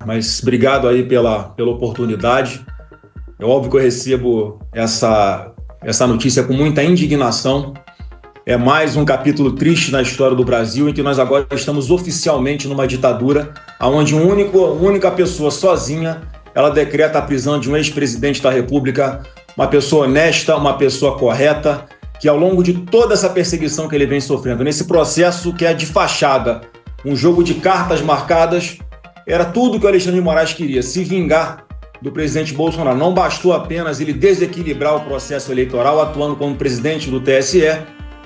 mas obrigado aí pela oportunidade. É óbvio que eu recebo essa notícia com muita indignação. É mais um capítulo triste na história do Brasil, em que nós agora estamos oficialmente numa ditadura, onde uma única pessoa sozinha, ela decreta a prisão de um ex-presidente da República, uma pessoa honesta, uma pessoa correta, que ao longo de toda essa perseguição que ele vem sofrendo, nesse processo que é de fachada, um jogo de cartas marcadas, era tudo que o Alexandre de Moraes queria, se vingar do presidente Bolsonaro. Não bastou apenas ele desequilibrar o processo eleitoral, atuando como presidente do TSE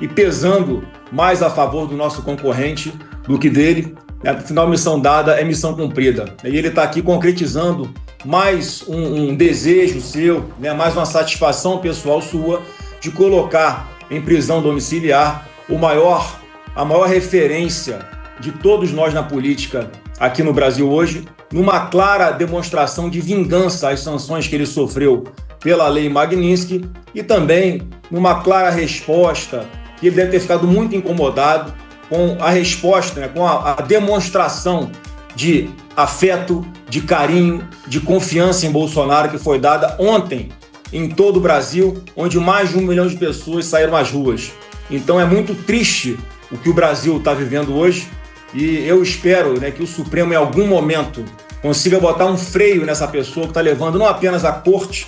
e pesando mais a favor do nosso concorrente do que dele. Afinal, missão dada é missão cumprida. E ele está aqui concretizando mais um desejo seu, mais uma satisfação pessoal sua de colocar em prisão domiciliar a maior referência de todos nós na política aqui no Brasil hoje, numa clara demonstração de vingança às sanções que ele sofreu pela Lei Magnitsky e também numa clara resposta que ele deve ter ficado muito incomodado com a resposta, com a demonstração de afeto, de carinho, de confiança em Bolsonaro que foi dada ontem em todo o Brasil, onde mais de 1 milhão de pessoas saíram às ruas. Então é muito triste o que o Brasil está vivendo hoje e eu espero que o Supremo em algum momento consiga botar um freio nessa pessoa que está levando não apenas a corte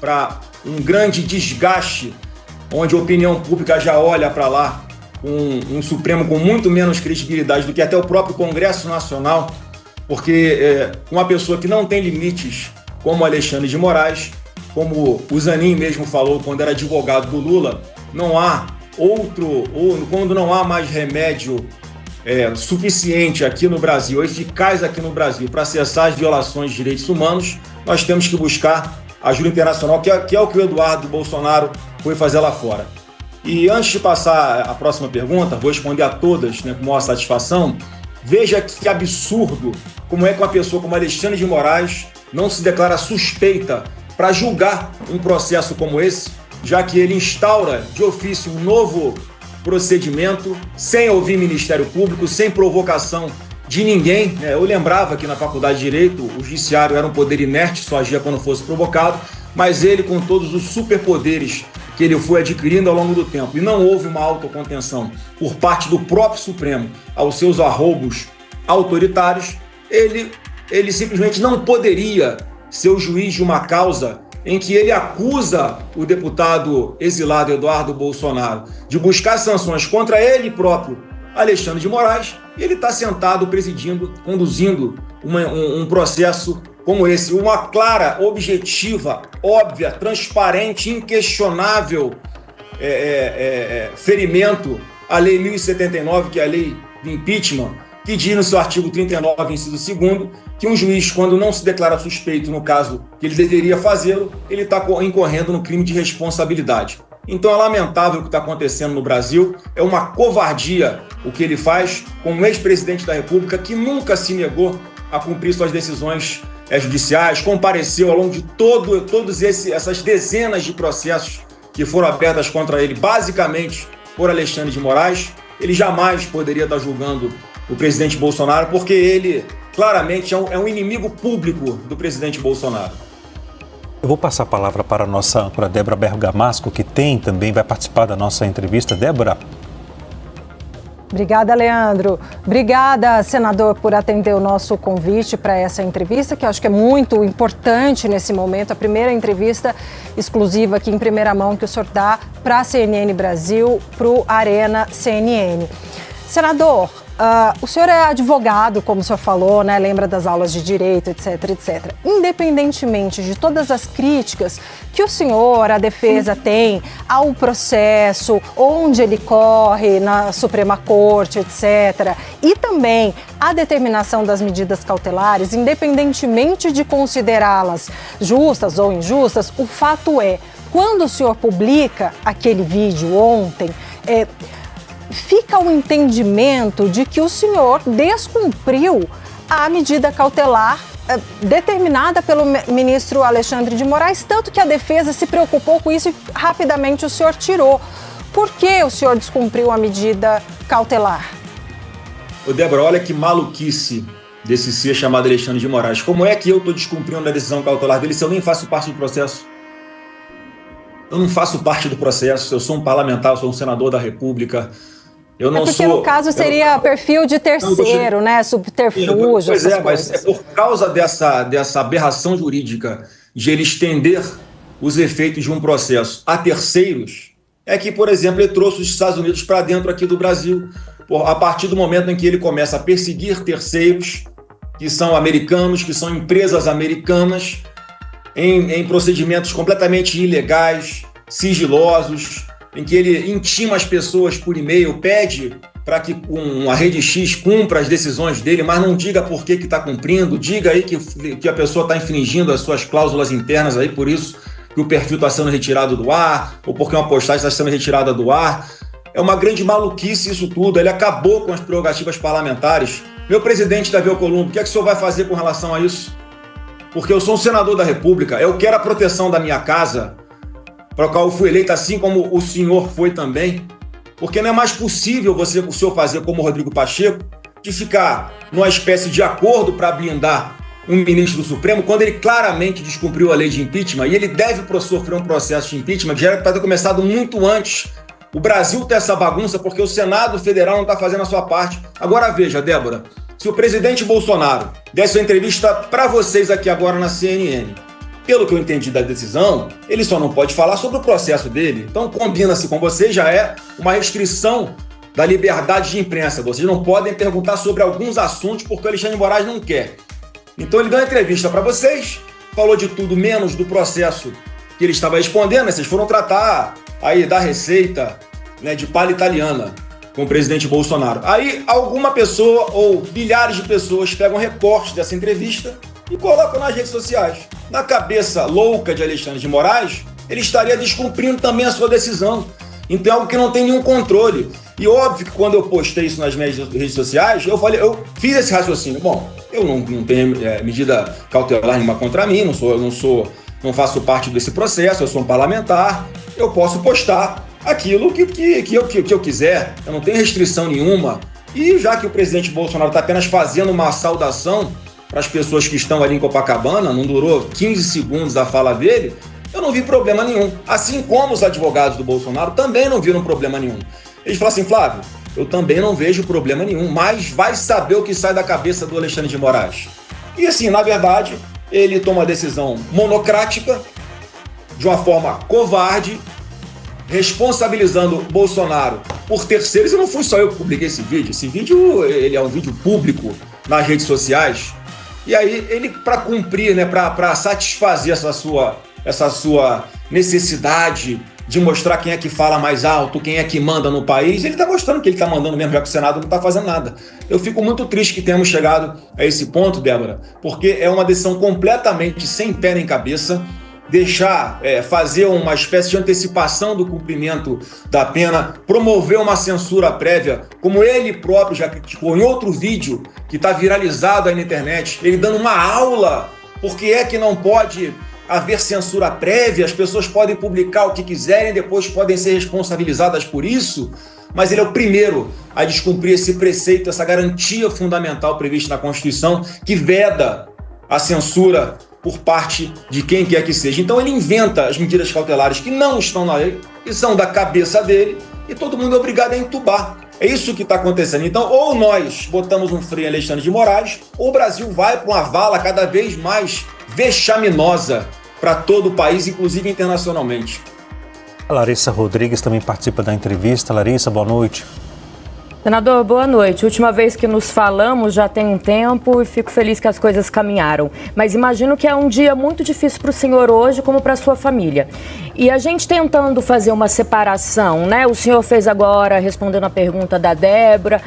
para um grande desgaste, onde a opinião pública já olha para lá com um Supremo com muito menos credibilidade do que até o próprio Congresso Nacional, porque uma pessoa que não tem limites como Alexandre de Moraes, como o Zanin mesmo falou quando era advogado do Lula, não há quando não há mais remédio suficiente aqui no Brasil, eficaz aqui no Brasil para cessar as violações de direitos humanos, nós temos que buscar ajuda internacional, que é o que o Eduardo Bolsonaro foi fazer lá fora. E antes de passar a próxima pergunta, vou responder a todas com maior satisfação. Veja que absurdo como é que uma pessoa como Alexandre de Moraes não se declara suspeita para julgar um processo como esse, já que ele instaura de ofício um novo procedimento, sem ouvir Ministério Público, sem provocação de ninguém. Eu lembrava que na Faculdade de Direito o judiciário era um poder inerte, só agia quando fosse provocado, mas ele, com todos os superpoderes que ele foi adquirindo ao longo do tempo, e não houve uma autocontenção por parte do próprio Supremo aos seus arroubos autoritários, ele simplesmente não poderia ser o juiz de uma causa em que ele acusa o deputado exilado Eduardo Bolsonaro de buscar sanções contra ele próprio, Alexandre de Moraes, e ele está sentado, presidindo, conduzindo um processo como esse, uma clara, objetiva, óbvia, transparente, inquestionável ferimento à Lei 1079, que é a lei do impeachment, que diz no seu artigo 39, inciso 2º, que um juiz, quando não se declara suspeito no caso que ele deveria fazê-lo, ele está incorrendo no crime de responsabilidade. Então é lamentável o que está acontecendo no Brasil, é uma covardia o que ele faz com um ex-presidente da República que nunca se negou a cumprir suas decisões judiciais, compareceu ao longo de todas essas dezenas de processos que foram abertas contra ele, basicamente por Alexandre de Moraes. Ele jamais poderia estar julgando o presidente Bolsonaro, porque ele claramente é um inimigo público do presidente Bolsonaro. Eu vou passar a palavra para a nossa âncora Débora Bergamasco, que também vai participar da nossa entrevista. Débora. Obrigada, Leandro. Obrigada, senador, por atender o nosso convite para essa entrevista, que eu acho que é muito importante nesse momento. A primeira entrevista exclusiva aqui em primeira mão que o senhor dá para a CNN Brasil, para o Arena CNN. Senador, o senhor é advogado, como o senhor falou, né? Lembra das aulas de direito, etc, etc. Independentemente de todas as críticas que o senhor, a defesa tem ao processo, onde ele corre na Suprema Corte, etc., e também a determinação das medidas cautelares, independentemente de considerá-las justas ou injustas, o fato é, quando o senhor publica aquele vídeo ontem, fica o entendimento de que o senhor descumpriu a medida cautelar determinada pelo ministro Alexandre de Moraes, tanto que a defesa se preocupou com isso e rapidamente o senhor tirou. Por que o senhor descumpriu a medida cautelar? Débora, olha que maluquice desse ser chamado Alexandre de Moraes. Como é que eu estou descumprindo a decisão cautelar dele se eu nem faço parte do processo? Eu não faço parte do processo, eu sou um parlamentar, eu sou um senador da República. Eu não porque sou, no caso seria perfil de terceiro, né? Subterfúgio. Pois é, mas é por causa dessa aberração jurídica de ele estender os efeitos de um processo a terceiros, é que, por exemplo, ele trouxe os Estados Unidos para dentro aqui do Brasil, a partir do momento em que ele começa a perseguir terceiros, que são americanos, que são empresas americanas, em procedimentos completamente ilegais, sigilosos, em que ele intima as pessoas por e-mail, pede para que a Rede X cumpra as decisões dele, mas não diga por que está cumprindo, diga aí que a pessoa está infringindo as suas cláusulas internas, aí, por isso que o perfil está sendo retirado do ar, ou porque uma postagem está sendo retirada do ar. É uma grande maluquice isso tudo, ele acabou com as prerrogativas parlamentares. Meu presidente Davi Alcolumbre, o que é que o senhor vai fazer com relação a isso? Porque eu sou um senador da República, eu quero a proteção da minha casa, para o qual eu fui eleito, assim como o senhor foi também, porque não é mais possível o senhor fazer como o Rodrigo Pacheco, de ficar numa espécie de acordo para blindar um ministro do Supremo, quando ele claramente descumpriu a lei de impeachment, e ele deve sofrer um processo de impeachment que já era para ter começado muito antes. O Brasil tem essa bagunça porque o Senado Federal não está fazendo a sua parte. Agora veja, Débora, se o presidente Bolsonaro desse uma entrevista para vocês aqui agora na CNN, pelo que eu entendi da decisão, ele só não pode falar sobre o processo dele. Então, combina-se com vocês, já é uma restrição da liberdade de imprensa. Vocês não podem perguntar sobre alguns assuntos porque o Alexandre de Moraes não quer. Então, ele deu uma entrevista para vocês, falou de tudo menos do processo que ele estava respondendo, né? Vocês foram tratar aí da receita, né, de palha italiana com o presidente Bolsonaro. Aí, alguma pessoa ou milhares de pessoas pegam recortes dessa entrevista e colocam nas redes sociais. Na cabeça louca de Alexandre de Moraes, ele estaria descumprindo também a sua decisão. Então é algo que não tem nenhum controle. E óbvio que quando eu postei isso nas minhas redes sociais, eu fiz esse raciocínio. Bom, eu não tenho medida cautelar nenhuma contra mim, não faço parte desse processo, eu sou um parlamentar, eu posso postar aquilo que eu quiser, eu não tenho restrição nenhuma. E já que o presidente Bolsonaro está apenas fazendo uma saudação para as pessoas que estão ali em Copacabana, não durou 15 segundos a fala dele, eu não vi problema nenhum. Assim como os advogados do Bolsonaro também não viram problema nenhum. Eles falaram assim, Flávio, eu também não vejo problema nenhum, mas vai saber o que sai da cabeça do Alexandre de Moraes. E assim, na verdade, ele toma uma decisão monocrática, de uma forma covarde, responsabilizando Bolsonaro por terceiros. E não fui só eu que publiquei esse vídeo ele é um vídeo público nas redes sociais. E aí ele, para cumprir, né, para satisfazer essa sua necessidade de mostrar quem é que fala mais alto, quem é que manda no país, ele está mostrando que ele está mandando mesmo, já que o Senado não está fazendo nada. Eu fico muito triste que tenhamos chegado a esse ponto, Débora, porque é uma decisão completamente sem pé nem cabeça, fazer uma espécie de antecipação do cumprimento da pena, promover uma censura prévia, como ele próprio já criticou em outro vídeo que está viralizado aí na internet, ele dando uma aula, porque é que não pode haver censura prévia, as pessoas podem publicar o que quiserem, depois podem ser responsabilizadas por isso, mas ele é o primeiro a descumprir esse preceito, essa garantia fundamental prevista na Constituição, que veda a censura por parte de quem quer que seja. Então ele inventa as medidas cautelares que não estão na lei, que são da cabeça dele, e todo mundo é obrigado a entubar. É isso que está acontecendo. Então, ou nós botamos um freio em Alexandre de Moraes, ou o Brasil vai para uma vala cada vez mais vexaminosa para todo o país, inclusive internacionalmente. A Larissa Rodrigues também participa da entrevista. Larissa, boa noite. Senador, boa noite. Última vez que nos falamos já tem um tempo e fico feliz que as coisas caminharam. Mas imagino que é um dia muito difícil para o senhor hoje, como para a sua família. E a gente tentando fazer uma separação, né? O senhor fez agora, respondendo a pergunta da Débora,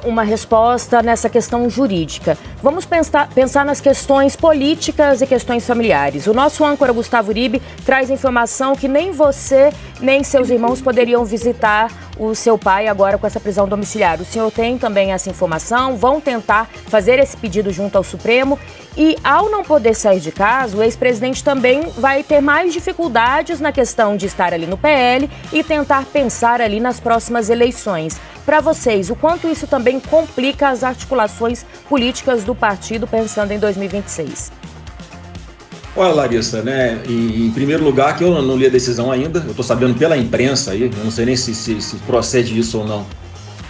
uma resposta nessa questão jurídica. Vamos pensar nas questões políticas e questões familiares. O nosso âncora Gustavo Uribe traz informação que nem você, nem seus irmãos poderiam visitar o seu pai agora com essa prisão domiciliar. O senhor tem também essa informação? Vão tentar fazer esse pedido junto ao Supremo? E ao não poder sair de casa, o ex-presidente também vai ter mais dificuldades na questão de estar ali no PL e tentar pensar ali nas próximas eleições. para vocês, o quanto isso também complica as articulações políticas do partido pensando em 2026? Olha, Larissa, né? Em primeiro lugar, que eu não li a decisão ainda, eu estou sabendo pela imprensa aí, eu não sei nem se procede isso ou não,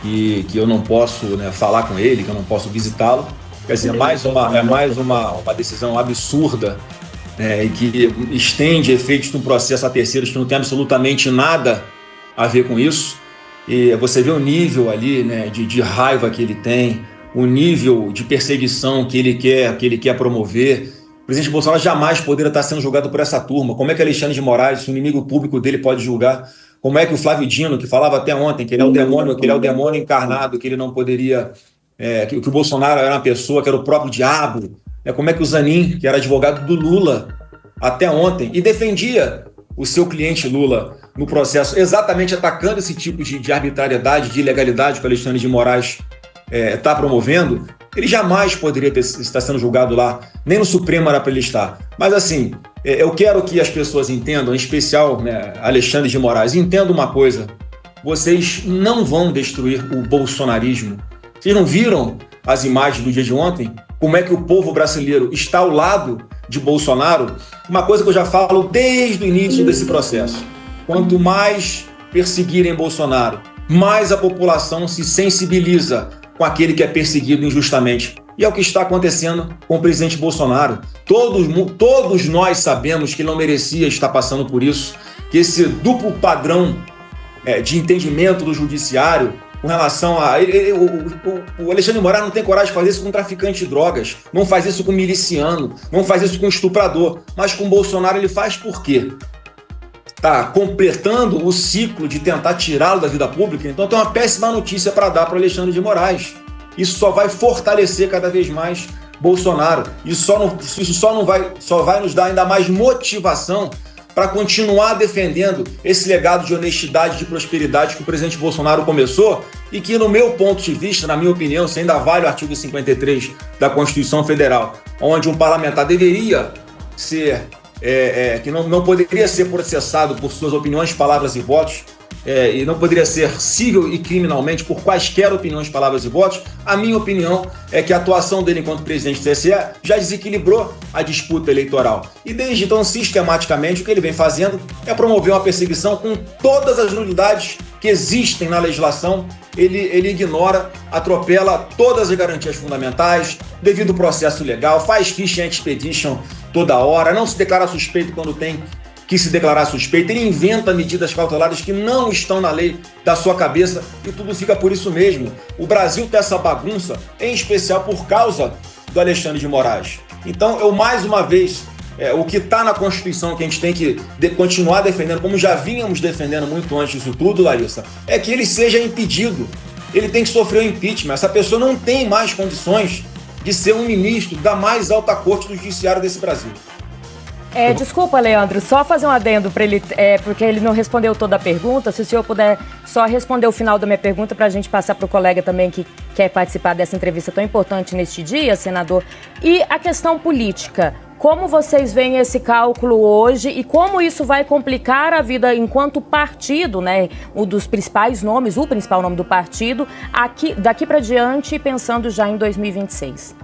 que eu não posso, né, falar com ele, que eu não posso visitá-lo. Quer dizer, é mais uma decisão absurda, né, e que estende efeitos de um processo a terceiros que não tem absolutamente nada a ver com isso. E você vê o nível ali, né, de raiva que ele tem, o nível de perseguição que ele quer promover. O presidente Bolsonaro jamais poderia estar sendo julgado por essa turma. Como é que Alexandre de Moraes, o inimigo público dele, pode julgar? Como é que o Flávio Dino, que falava até ontem que ele é o demônio encarnado, que ele não poderia, que o Bolsonaro era uma pessoa que era o próprio diabo? Como é que o Zanin, que era advogado do Lula até ontem, e defendia o seu cliente Lula no processo, exatamente atacando esse tipo de arbitrariedade, de ilegalidade que o Alexandre de Moraes está promovendo, ele jamais poderia estar sendo julgado lá, nem no Supremo era para ele estar. Mas assim, eu quero que as pessoas entendam, em especial, né, Alexandre de Moraes, entendam uma coisa: vocês não vão destruir o bolsonarismo. Vocês não viram as imagens do dia de ontem? Como é que o povo brasileiro está ao lado de Bolsonaro? Uma coisa que eu já falo desde o início desse processo: quanto mais perseguirem Bolsonaro, mais a população se sensibiliza com aquele que é perseguido injustamente. E é o que está acontecendo com o presidente Bolsonaro. Todos nós sabemos que ele não merecia estar passando por isso, que esse duplo padrão de entendimento do judiciário com relação a... O Alexandre de Moraes não tem coragem de fazer isso com traficante de drogas, não faz isso com miliciano, não faz isso com estuprador, mas com Bolsonaro ele faz por quê? Está completando o ciclo de tentar tirá-lo da vida pública. Então tem uma péssima notícia para dar para o Alexandre de Moraes. Isso só vai fortalecer cada vez mais Bolsonaro. Isso só vai nos dar ainda mais motivação para continuar defendendo esse legado de honestidade e de prosperidade que o presidente Bolsonaro começou e que, no meu ponto de vista, na minha opinião, se ainda vale o artigo 53 da Constituição Federal, onde um parlamentar deveria ser... que não poderia ser processado por suas opiniões, palavras e votos, e não poderia ser civil e criminalmente por quaisquer opiniões, palavras e votos. A minha opinião é que a atuação dele enquanto presidente do TSE já desequilibrou a disputa eleitoral. E desde então, sistematicamente, o que ele vem fazendo é promover uma perseguição com todas as nulidades que existem na legislação. Ele ignora, atropela todas as garantias fundamentais, devido ao processo legal, faz ficha anti-expedition toda hora, não se declara suspeito quando tem que se declarar suspeito, ele inventa medidas cautelares que não estão na lei da sua cabeça e tudo fica por isso mesmo. O Brasil tem essa bagunça, em especial por causa do Alexandre de Moraes. Então, eu mais uma vez, o que está na Constituição que a gente tem que continuar defendendo, como já vínhamos defendendo muito antes disso tudo, Larissa, é que ele seja impedido. Ele tem que sofrer o impeachment. Essa pessoa não tem mais condições de ser um ministro da mais alta corte do judiciário desse Brasil. Desculpa, Leandro, só fazer um adendo para ele, porque ele não respondeu toda a pergunta. Se o senhor puder só responder o final da minha pergunta para a gente passar para o colega também que quer participar dessa entrevista tão importante neste dia, senador. E a questão política, como vocês veem esse cálculo hoje e como isso vai complicar a vida enquanto partido, né? Um dos principais nomes, o principal nome do partido, daqui para diante, pensando já em 2026.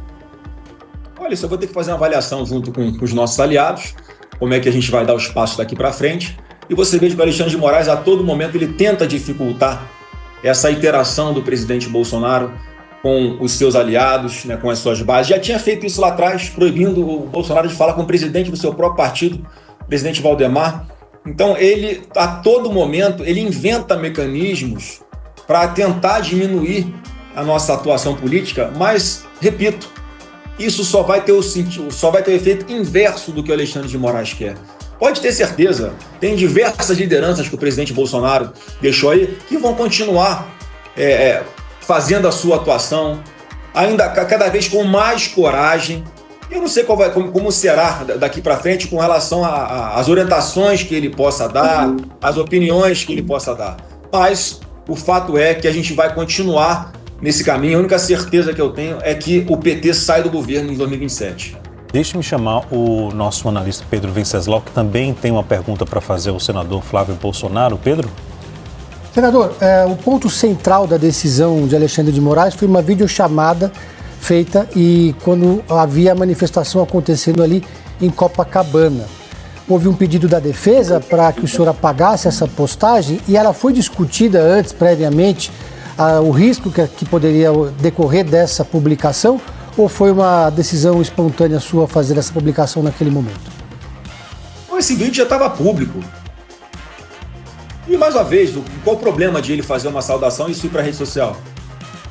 Olha, isso eu vou ter que fazer uma avaliação junto com os nossos aliados, como é que a gente vai dar os passos daqui para frente. E você vê que o Alexandre de Moraes, a todo momento, ele tenta dificultar essa interação do presidente Bolsonaro com os seus aliados, né, com as suas bases. Já tinha feito isso lá atrás, proibindo o Bolsonaro de falar com o presidente do seu próprio partido, o presidente Valdemar. Então, ele, a todo momento, ele inventa mecanismos para tentar diminuir a nossa atuação política, mas, repito, isso só vai ter o efeito inverso do que o Alexandre de Moraes quer. Pode ter certeza, tem diversas lideranças que o presidente Bolsonaro deixou aí que vão continuar fazendo a sua atuação, ainda cada vez com mais coragem. Eu não sei como será daqui para frente com relação às orientações que ele possa dar, às opiniões que ele possa dar. Mas o fato é que a gente vai continuar nesse caminho. A única certeza que eu tenho é que o PT sai do governo em 2027. Deixe-me chamar o nosso analista Pedro Venceslau, que também tem uma pergunta para fazer ao senador Flávio Bolsonaro. Pedro? Senador, o ponto central da decisão de Alexandre de Moraes foi uma videochamada feita e quando havia a manifestação acontecendo ali em Copacabana. Houve um pedido da defesa para que o senhor apagasse essa postagem e ela foi discutida antes, previamente, o risco que poderia decorrer dessa publicação, ou foi uma decisão espontânea sua fazer essa publicação naquele momento? Esse vídeo já estava público. E mais uma vez, qual o problema de ele fazer uma saudação e isso ir para a rede social?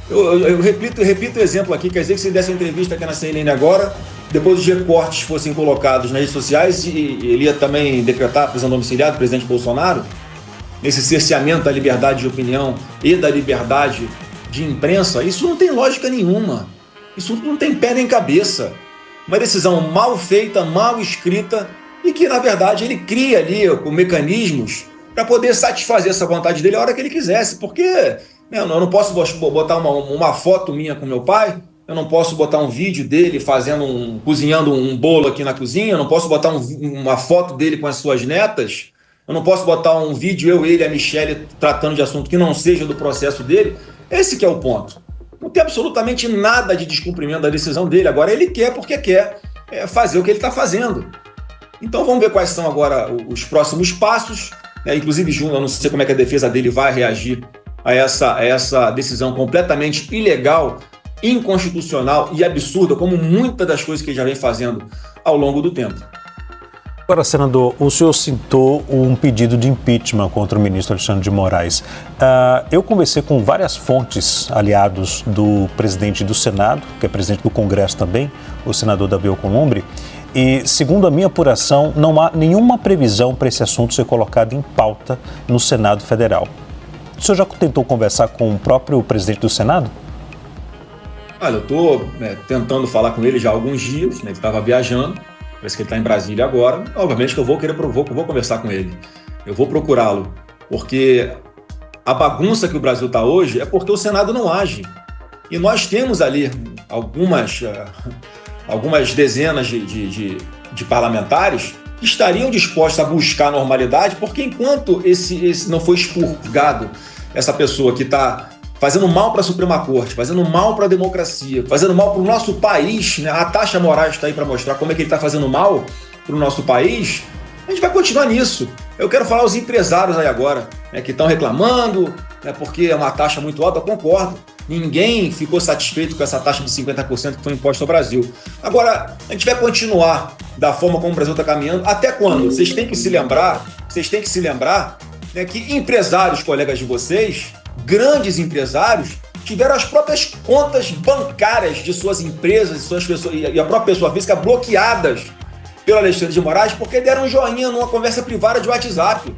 Eu repito o exemplo aqui, quer dizer que se desse uma entrevista aqui na CNN agora, depois os recortes fossem colocados nas redes sociais e ele ia também decretar a prisão domiciliar do presidente Bolsonaro, nesse cerceamento da liberdade de opinião e da liberdade de imprensa, isso não tem lógica nenhuma. Isso não tem pé nem cabeça. Uma decisão mal feita, mal escrita e que, na verdade, ele cria ali com mecanismos para poder satisfazer essa vontade dele a hora que ele quisesse, porque eu não posso botar uma foto minha com meu pai, eu não posso botar um vídeo dele cozinhando um bolo aqui na cozinha, eu não posso botar uma foto dele com as suas netas, eu não posso botar um vídeo, ele e a Michelle tratando de assunto que não seja do processo dele. Esse que é o ponto. Não tem absolutamente nada de descumprimento da decisão dele. Agora ele quer porque quer fazer o que ele está fazendo. Então vamos ver quais são agora os próximos passos. Inclusive, eu não sei como é que a defesa dele vai reagir a essa decisão completamente ilegal, inconstitucional e absurda, como muitas das coisas que ele já vem fazendo ao longo do tempo. Agora, senador, o senhor citou um pedido de impeachment contra o ministro Alexandre de Moraes. Eu conversei com várias fontes aliados do presidente do Senado, que é presidente do Congresso também, o senador Davi Alcolumbre, e, segundo a minha apuração, não há nenhuma previsão para esse assunto ser colocado em pauta no Senado Federal. O senhor já tentou conversar com o próprio presidente do Senado? Olha, eu estou tentando falar com ele já há alguns dias, ele estava viajando, parece que ele está em Brasília agora. Obviamente que eu vou conversar com ele, eu vou procurá-lo, porque a bagunça que o Brasil está hoje é porque o Senado não age. E nós temos ali algumas dezenas de parlamentares que estariam dispostos a buscar a normalidade, porque enquanto esse não foi expurgado, essa pessoa que está fazendo mal para a Suprema Corte, fazendo mal para a democracia, fazendo mal para o nosso país, a Tasha Moraes está aí para mostrar como é que ele está fazendo mal para o nosso país, a gente vai continuar nisso. Eu quero falar aos empresários aí agora, que estão reclamando, porque é uma taxa muito alta, eu concordo. Ninguém ficou satisfeito com essa taxa de 50% que foi imposta ao Brasil. Agora, a gente vai continuar da forma como o Brasil está caminhando. Até quando? Vocês têm que se lembrar que empresários, colegas de vocês, grandes empresários, tiveram as próprias contas bancárias de suas empresas suas pessoas, e a própria pessoa física bloqueadas pelo Alexandre de Moraes porque deram um joinha numa conversa privada de WhatsApp.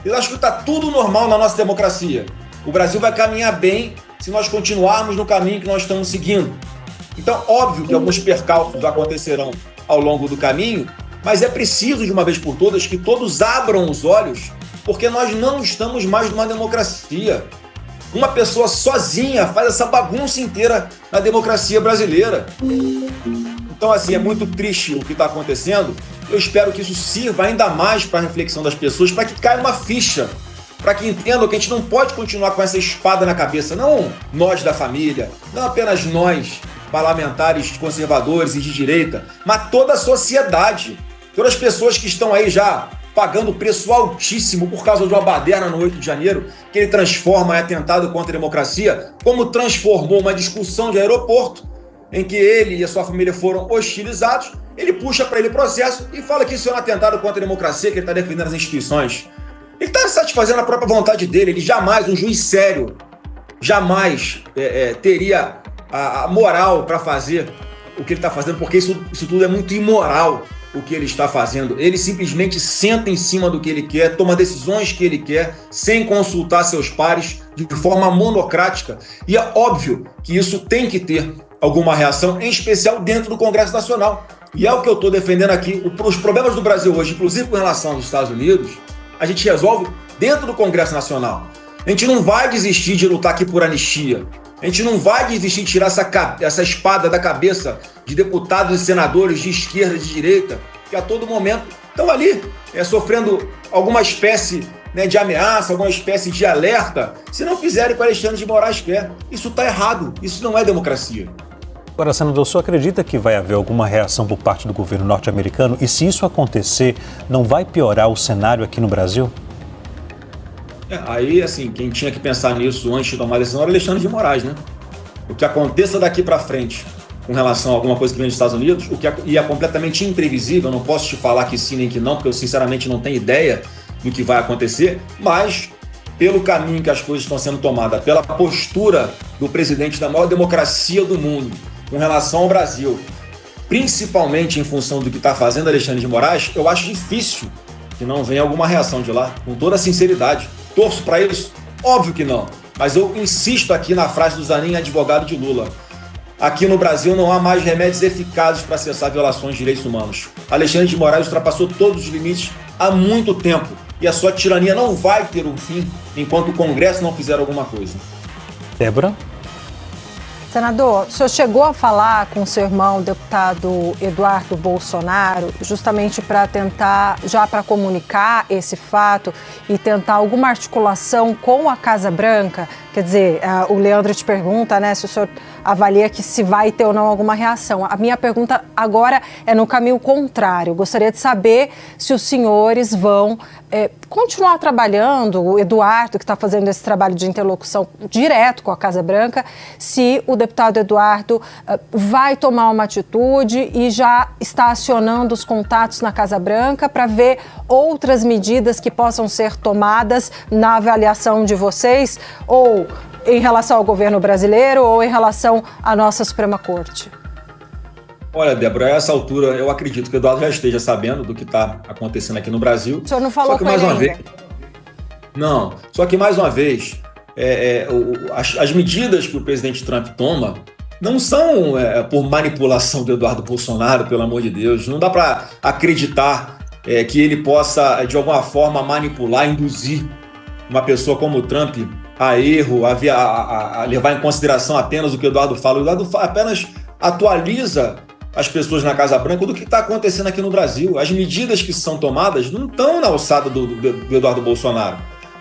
Eu acho que está tudo normal na nossa democracia. O Brasil vai caminhar bem se nós continuarmos no caminho que nós estamos seguindo. Então, óbvio que alguns percalços acontecerão ao longo do caminho, mas é preciso, de uma vez por todas, que todos abram os olhos, porque nós não estamos mais numa democracia. Uma pessoa sozinha faz essa bagunça inteira na democracia brasileira. Então, assim, é muito triste o que está acontecendo. Eu espero que isso sirva ainda mais para a reflexão das pessoas, para que caia uma ficha, para que entendam que a gente não pode continuar com essa espada na cabeça, não nós da família, não apenas nós, parlamentares conservadores e de direita, mas toda a sociedade, todas as pessoas que estão aí já pagando preço altíssimo por causa de uma baderna no 8 de janeiro, que ele transforma em atentado contra a democracia, como transformou uma discussão de aeroporto, em que ele e a sua família foram hostilizados, ele puxa para ele processo e fala que isso é um atentado contra a democracia, que ele está defendendo as instituições. Ele está satisfazendo a própria vontade dele. Ele jamais, um juiz sério, jamais teria a moral para fazer o que ele está fazendo, porque isso tudo é muito imoral, o que ele está fazendo. Ele simplesmente senta em cima do que ele quer, toma decisões que ele quer, sem consultar seus pares, de forma monocrática. E é óbvio que isso tem que ter alguma reação, em especial dentro do Congresso Nacional. E é o que eu estou defendendo aqui. Os problemas do Brasil hoje, inclusive com relação aos Estados Unidos, a gente resolve dentro do Congresso Nacional. A gente não vai desistir de lutar aqui por anistia. A gente não vai desistir de tirar essa espada da cabeça de deputados e senadores de esquerda e de direita, que a todo momento estão ali sofrendo alguma espécie né, de ameaça, alguma espécie de alerta, se não fizerem o que o Alexandre de Moraes quer. Isso está errado, isso não é democracia. Agora, senador, o senhor acredita que vai haver alguma reação por parte do governo norte-americano? E se isso acontecer, não vai piorar o cenário aqui no Brasil? Aí, assim, quem tinha que pensar nisso antes de tomar a decisão era Alexandre de Moraes, né? O que aconteça daqui para frente com relação a alguma coisa que vem dos Estados Unidos, o que é completamente imprevisível, eu não posso te falar que sim nem que não, porque eu sinceramente não tenho ideia do que vai acontecer, mas pelo caminho que as coisas estão sendo tomadas, pela postura do presidente da maior democracia do mundo com relação ao Brasil, principalmente em função do que está fazendo Alexandre de Moraes, eu acho difícil que não venha alguma reação de lá, com toda a sinceridade. Torço para isso? Óbvio que não, mas eu insisto aqui na frase do Zanin, advogado de Lula. Aqui no Brasil não há mais remédios eficazes para cessar violações de direitos humanos. Alexandre de Moraes ultrapassou todos os limites há muito tempo e a sua tirania não vai ter um fim enquanto o Congresso não fizer alguma coisa. Débora? Senador, o senhor chegou a falar com seu irmão, o deputado Eduardo Bolsonaro, justamente para tentar, já para comunicar esse fato e tentar alguma articulação com a Casa Branca? Quer dizer, o Leandro te pergunta, né, se o senhor avalia que se vai ter ou não alguma reação. A minha pergunta agora é no caminho contrário. Eu gostaria de saber se os senhores vão continuar trabalhando, o Eduardo, que está fazendo esse trabalho de interlocução direto com a Casa Branca, se o deputado Eduardo vai tomar uma atitude e já está acionando os contatos na Casa Branca para ver outras medidas que possam ser tomadas na avaliação de vocês, ou em relação ao governo brasileiro ou em relação à nossa Suprema Corte? Olha, Débora, a essa altura eu acredito que o Eduardo já esteja sabendo do que está acontecendo aqui no Brasil. O senhor não falou com ele ainda? Não, só que mais uma vez, as medidas que o presidente Trump toma não são por manipulação do Eduardo Bolsonaro, pelo amor de Deus. Não dá para acreditar que ele possa, de alguma forma, manipular, induzir uma pessoa como o Trump a erro, a levar em consideração apenas o que o Eduardo fala. O Eduardo apenas atualiza as pessoas na Casa Branca do que está acontecendo aqui no Brasil. As medidas que são tomadas não estão na alçada do Eduardo Bolsonaro.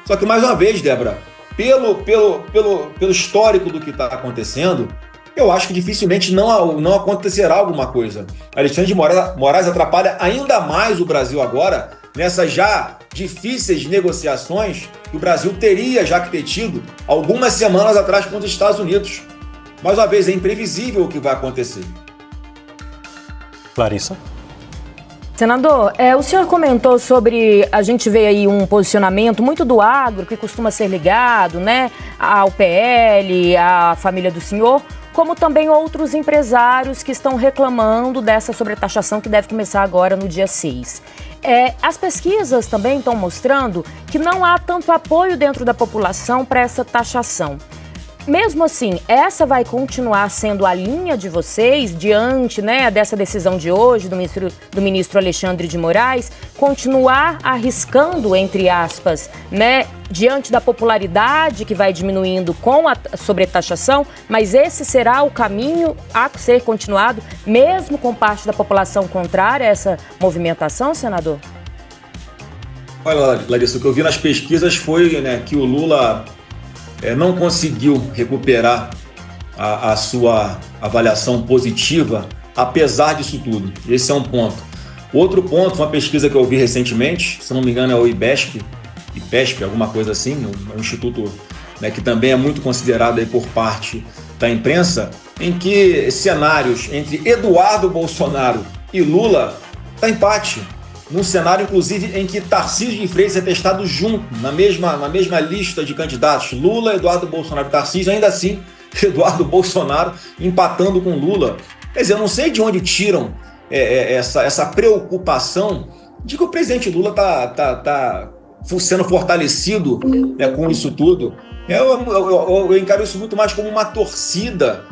Só que, mais uma vez, Débora, pelo histórico do que está acontecendo, eu acho que dificilmente não acontecerá alguma coisa. Alexandre de Moraes atrapalha ainda mais o Brasil agora, nessas já difíceis negociações que o Brasil teria já que ter tido algumas semanas atrás com os Estados Unidos. Mais uma vez, é imprevisível o que vai acontecer. Clarissa? Senador, o senhor comentou sobre, a gente vê aí um posicionamento muito do agro, que costuma ser ligado, né, ao PL, à família do senhor, como também outros empresários que estão reclamando dessa sobretaxação que deve começar agora no dia 6. As pesquisas também estão mostrando que não há tanto apoio dentro da população para essa taxação. Mesmo assim, essa vai continuar sendo a linha de vocês diante, né, dessa decisão de hoje do ministro Alexandre de Moraes, continuar arriscando, entre aspas, né, diante da popularidade que vai diminuindo com a sobretaxação, mas esse será o caminho a ser continuado, mesmo com parte da população contrária a essa movimentação, senador? Olha, Larissa, o que eu vi nas pesquisas foi, né, que o Lula não conseguiu recuperar a sua avaliação positiva, apesar disso tudo. Esse é um ponto. Outro ponto, uma pesquisa que eu vi recentemente, se não me engano é o IPESP, alguma coisa assim, um instituto, né, que também é muito considerado aí por parte da imprensa, em que cenários entre Eduardo Bolsonaro e Lula está empate. Num cenário, inclusive, em que Tarcísio de Freitas é testado junto, na mesma lista de candidatos. Lula, Eduardo Bolsonaro e Tarcísio, ainda assim, Eduardo Bolsonaro empatando com Lula. Quer dizer, eu não sei de onde tiram essa preocupação de que o presidente Lula está sendo fortalecido, né, com isso tudo. Eu encaro isso muito mais como uma torcida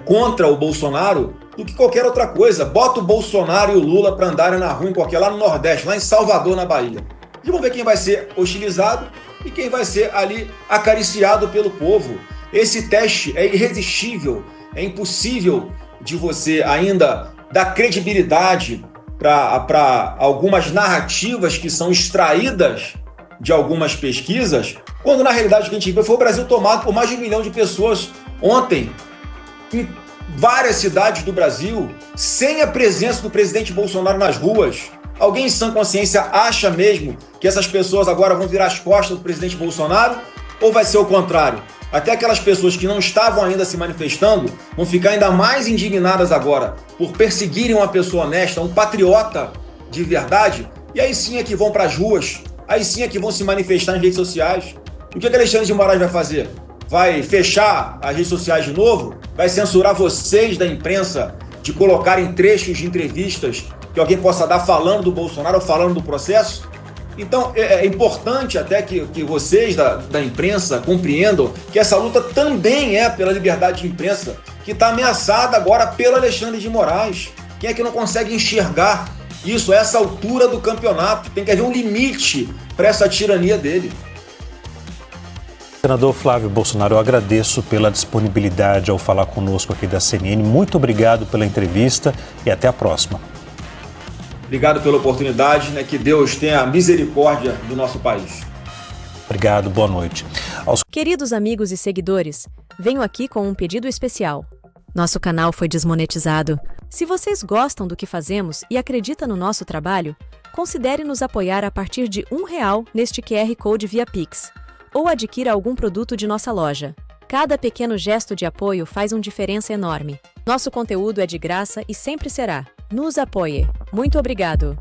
contra o Bolsonaro do que qualquer outra coisa. Bota o Bolsonaro e o Lula para andarem na rua, lá no Nordeste, lá em Salvador, na Bahia. E vamos ver quem vai ser hostilizado e quem vai ser ali acariciado pelo povo. Esse teste é irresistível, é impossível de você ainda dar credibilidade para algumas narrativas que são extraídas de algumas pesquisas, quando na realidade o que a gente viu foi o Brasil tomado por mais de 1 milhão de pessoas ontem, em várias cidades do Brasil, sem a presença do presidente Bolsonaro nas ruas. Alguém em sã consciência acha mesmo que essas pessoas agora vão virar as costas do presidente Bolsonaro? Ou vai ser o contrário? Até aquelas pessoas que não estavam ainda se manifestando vão ficar ainda mais indignadas agora por perseguirem uma pessoa honesta, um patriota de verdade, e aí sim é que vão para as ruas, aí sim é que vão se manifestar nas redes sociais. O que Alexandre de Moraes vai fazer? Vai fechar as redes sociais de novo? Vai censurar vocês da imprensa de colocarem trechos de entrevistas que alguém possa dar falando do Bolsonaro ou falando do processo? Então, é importante até que vocês da imprensa compreendam que essa luta também é pela liberdade de imprensa, que está ameaçada agora pelo Alexandre de Moraes. Quem é que não consegue enxergar isso a essa altura do campeonato? Tem que haver um limite para essa tirania dele. Senador Flávio Bolsonaro, eu agradeço pela disponibilidade ao falar conosco aqui da CNN. Muito obrigado pela entrevista e até a próxima. Obrigado pela oportunidade, que Deus tenha misericórdia do nosso país. Obrigado, boa noite. Queridos amigos e seguidores, venho aqui com um pedido especial. Nosso canal foi desmonetizado. Se vocês gostam do que fazemos e acreditam no nosso trabalho, considere nos apoiar a partir de R$1 neste QR Code via Pix, ou adquira algum produto de nossa loja. Cada pequeno gesto de apoio faz uma diferença enorme. Nosso conteúdo é de graça e sempre será. Nos apoie. Muito obrigado.